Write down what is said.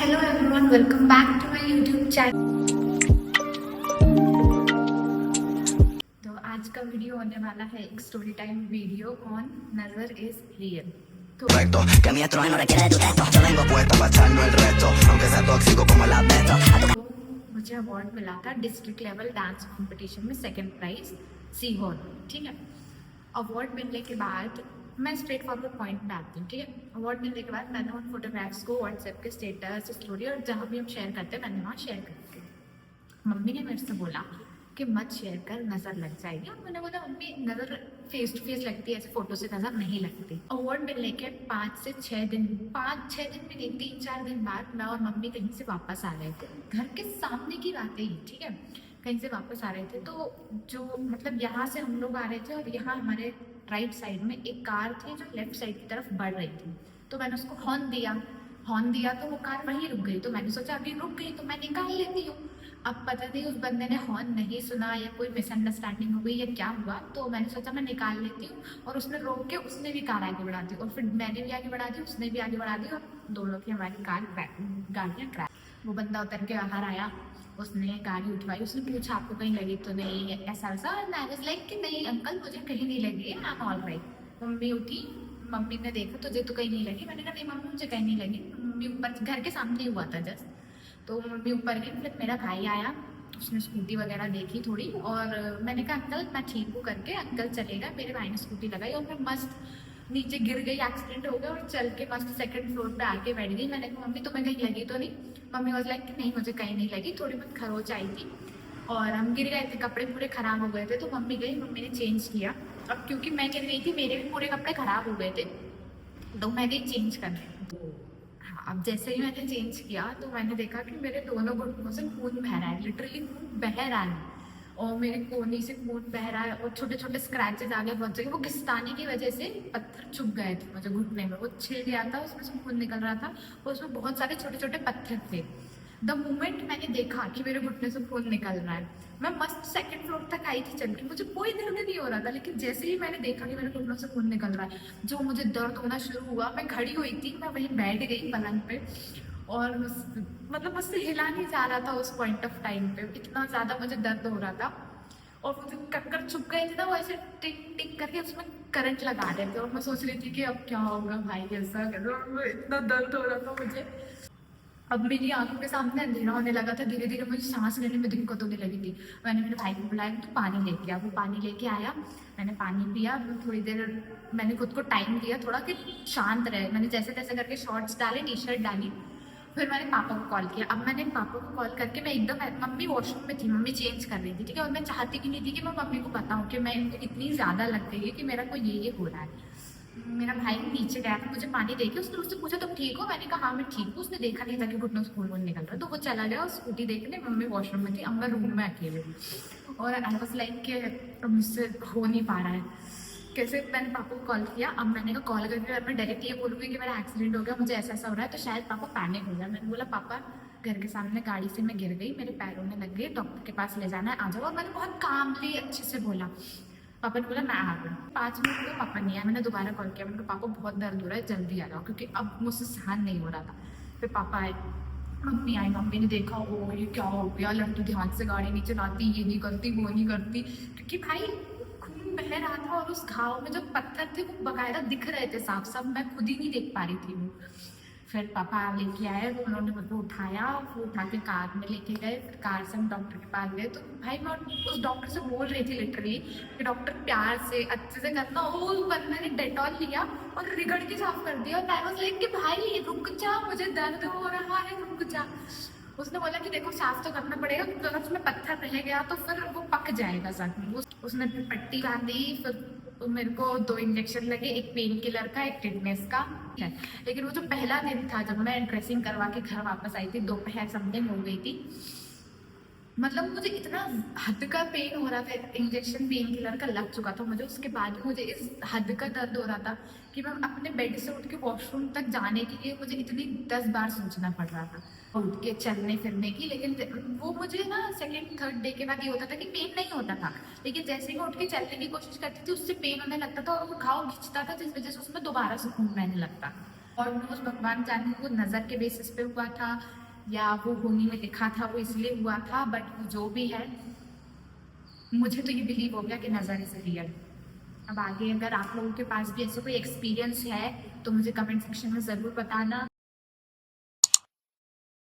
Hello everyone, welcome back to my YouTube channel. तो आज का वीडियो होने वाला है एक story time video on Nazar is real. तो Recto, que mi estruendo no requiere de tu texto. Yo vengo puesto para echarnos el resto, aunque sea tóxico como el asbesto. मुझे award मिला था डिस्ट्रिक्ट लेवल डांस कंपटीशन में, second prize सी hall. ठीक है, award मिलने के बाद मैं स्ट्रेट फॉरवर्ड पॉइंट में आती हूँ। ठीक है, अवार्ड मिलने के बाद मैंने उन फोटोग्राफ्स को व्हाट्सएप के स्टेटस, स्टोरी और जहाँ भी हम शेयर करते हैं मैंने वहाँ शेयर कर दिया। मम्मी ने मेरे से बोला कि मत शेयर कर, नज़र लग जाएगी। और मैंने बोला मम्मी नज़र फेस टू फेस लगती है, ऐसे फोटो से नज़र नहीं लगती। अवार्ड मिलने के 5 से 6 दिन, 5-6 दिन भी नहीं, 3-4 दिन बाद मैं और मम्मी कहीं से वापस आ रहे थे। घर के सामने की बात है ये, ठीक है, कहीं से वापस आ रहे थे। तो जो मतलब यहाँ से हम लोग आ रहे थे और यहाँ हमारे राइट साइड में एक कार थी जो लेफ्ट साइड की तरफ बढ़ रही थी। तो मैंने उसको हॉर्न दिया तो वो कार वहीं रुक गई। तो मैंने सोचा अभी रुक गई तो मैं निकाल लेती हूँ। अब पता नहीं उस बंदे ने हॉर्न नहीं सुना या कोई मिसअंडरस्टैंडिंग हो गई या क्या हुआ, तो मैंने सोचा मैं निकाल लेती हूँ। और उसने रोक के उसने भी कार आगे बढ़ा दी और फिर मैंने भी आगे बढ़ा दी, उसने भी आगे बढ़ा दी और दोनों की हमारी गाड़ियाँ क्रैश। वो बंदा उतर के बाहर आया, उसने गाड़ी उठवाई, उसने पूछा आपको कहीं लगी तो नहीं, ऐसा वैसा। आई वाज लाइक कि नहीं अंकल मुझे कहीं नहीं लगी है, I am all right. Mummy उठी, मम्मी ने देखा तुझे तो कहीं नहीं लगी। मैंने कहा नहीं मम्मी मुझे कहीं नहीं लगी। मम्मी ऊपर, घर के सामने हुआ था जस्ट, तो मम्मी ऊपर गई। फिर मेरा भाई आया, उसने स्कूटी वगैरह देखी थोड़ी और मैंने कहा अंकल मैं ठीक हूँ करके, अंकल चलेगा। मेरे भाई ने स्कूटी लगाई और मैं मस्त नीचे गिर गई, एक्सीडेंट हो गया और चल के मस्त सेकंड फ्लोर पे आके बैठ गई। मैंने कहा मम्मी तुम्हें कहीं लगी तो नहीं? मम्मी वाज लाइक कि नहीं मुझे कहीं नहीं लगी, थोड़ी बहुत खरोच आई थी और हम गिर गए थे, कपड़े पूरे खराब हो गए थे। तो मम्मी गई, मम्मी ने चेंज किया। अब क्योंकि मैं गिर गई थी मेरे भी पूरे कपड़े खराब हो गए थे, तो मैं गई चेंज करने। हाँ, अब जैसे ही मैंने चेंज किया तो मैंने देखा कि मेरे दोनों घुटनों से खून बह रहा है, लिटरली खून बह रहा है और मेरे कोहनी से खून बह रहा है और छोटे छोटे स्क्रैचेस आगे बहुत जगह। वो घिसटाने की वजह से पत्थर चुभ गए थे मुझे घुटने में, वो छिल गया था, उसमें से खून निकल रहा था और उसमें बहुत सारे छोटे छोटे पत्थर थे। द मोमेंट मैंने देखा कि मेरे घुटने से खून निकल रहा है, मैं मस्त सेकंड फ्लोर तक आई थी चल के, मुझे कोई दर्द नहीं हो रहा था। लेकिन जैसे ही मैंने देखा कि मेरे घुटनों से खून निकल रहा है, जो मुझे दर्द होना शुरू हुआ। मैं खड़ी हुई थी, मैं वहीं बैठ गई पलंग पे और मतलब मुझसे हिला नहीं जा रहा था उस पॉइंट ऑफ टाइम पे, इतना ज़्यादा मुझे दर्द हो रहा था। और मुझे कक्कर चुप गए थे ना, वो ऐसे टिक टिक करके उसमें करंट लगा रहे थे और मैं सोच रही थी कि अब क्या होगा भाई, ऐसा इतना दर्द हो रहा था मुझे। अब मेरी आंखों के सामने अंधेरा होने लगा था, धीरे धीरे मुझे सांस लेने में दिक्कत होने लगी थी। मैंने मेरे भाई को बुलाया तो पानी लेके आ, वो पानी लेके आया, मैंने पानी पिया। थोड़ी देर मैंने खुद को टाइम दिया थोड़ा कि शांत रहे। मैंने जैसे तैसे करके शॉर्ट्स डाले, टी शर्ट डाली। फिर मैंने पापा को कॉल किया। अब मैंने पापा को कॉल करके मैं एकदम, मम्मी वॉशरूम में थी, मम्मी चेंज कर रही थी, ठीक है, और मैं चाहती भी नहीं थी कि मैं मम्मी को बताऊँ कि मैं इतनी ज़्यादा लग गई है कि मेरा कोई ये हो रहा है। मेरा भाई नीचे गया था मुझे पानी देके, उसने मुझसे पूछा तुम ठीक हो? मैंने कहा हाँ मैं ठीक हूँ। उसने देखा नहीं था कि घुटनों से खून निकल रहा, तो वो चला गया और स्कूटी देखने। मम्मी वॉशरूम में थी, अब मैं रूम में अकेले थी और आई वाज लाइक कि मुझसे हो नहीं पा रहा है कैसे। मैंने पापा को कॉल किया। अब मैंने कहा कॉल करके मैं डायरेक्ट ये बोलूँगी कि मेरा एक्सीडेंट हो गया, मुझे ऐसा ऐसा हो रहा है, तो शायद पापा पैनिक हो गया। मैंने बोला पापा घर के सामने गाड़ी से मैं गिर गई, मेरे पैरों में लग गई, डॉक्टर के पास ले जाना है, आ जाओ। और मैंने बहुत कामली अच्छे से बोला। पापा ने बोला मैं आ गई। 5 मिनट में पापा नहीं आया, मैंने दोबारा कॉल किया। मैंने कहा पापा बहुत दर्द हो रहा है, जल्दी आ जाओ, क्योंकि अब मुझसे सहन नहीं हो रहा था। फिर पापा आए, मम्मी आई, मम्मी ने देखा ओ ये क्या हो गया, लड़की ध्यान से गाड़ी नहीं चलाती, ये नहीं करती वो नहीं करती, क्योंकि भाई खून बह रहा था और उस घाव में जो पत्थर थे वो बकायदा दिख रहे थे साफ साफ, मैं खुद ही नहीं देख पा रही थी वो। फिर पापा लेके आए, उन्होंने मुझे उठाया, फिर उठा के कार में लेके गए। फिर कार से हम डॉक्टर के पास गए। तो भाई मैं उस डॉक्टर से बोल रही थी लिटरली कि डॉक्टर प्यार से अच्छे से करना। वो बंदे ने डेटॉल लिया और रिगड़ के साफ कर दिया और आई वाज लाइक कि भाई रुक जा, मुझे दर्द हो रहा है, रुक जा। उसने बोला कि देखो साफ तो करना पड़ेगा, क्योंकि अगर उसमें पत्थर रह गया तो फिर वो पक जाएगा जख्म। उसने फिर पट्टी बांधी, फिर तो मेरे को 2 इंजेक्शन लगे, एक पेन किलर का, एक टिटनेस का है। लेकिन वो जो पहला दिन था जब मैं ड्रेसिंग करवा के घर वापस आई थी, दोपहर समथिंग हो गई थी, मतलब मुझे इतना हद का पेन हो रहा था, इंजेक्शन पेन किलर का लग चुका था मुझे, उसके बाद भी मुझे इस हद का दर्द हो रहा था कि मैं अपने बेड से उठ के वॉशरूम तक जाने के लिए मुझे इतनी 10 बार सोचना पड़ रहा था उठ के चलने फिरने की। लेकिन वो मुझे ना सेकेंड थर्ड डे के बाद ये होता था कि पेन नहीं होता था, लेकिन जैसे ही मैं उठ के चलने की कोशिश करती थी उससे पेन होने लगता था और वो घाव खिंचता था, जिस वजह से उसमें दोबारा से खून बहने लगता। गॉड नोज, भगवान जाने वो नज़र के बेसिस पे हुआ था या वो होनी में लिखा था वो इसलिए हुआ था, बट वो जो भी है मुझे तो ये बिलीव हो गया कि नज़र इज़ रियल। अब आगे अगर आप लोगों के पास भी ऐसा कोई एक्सपीरियंस है तो मुझे कमेंट सेक्शन में ज़रूर बताना।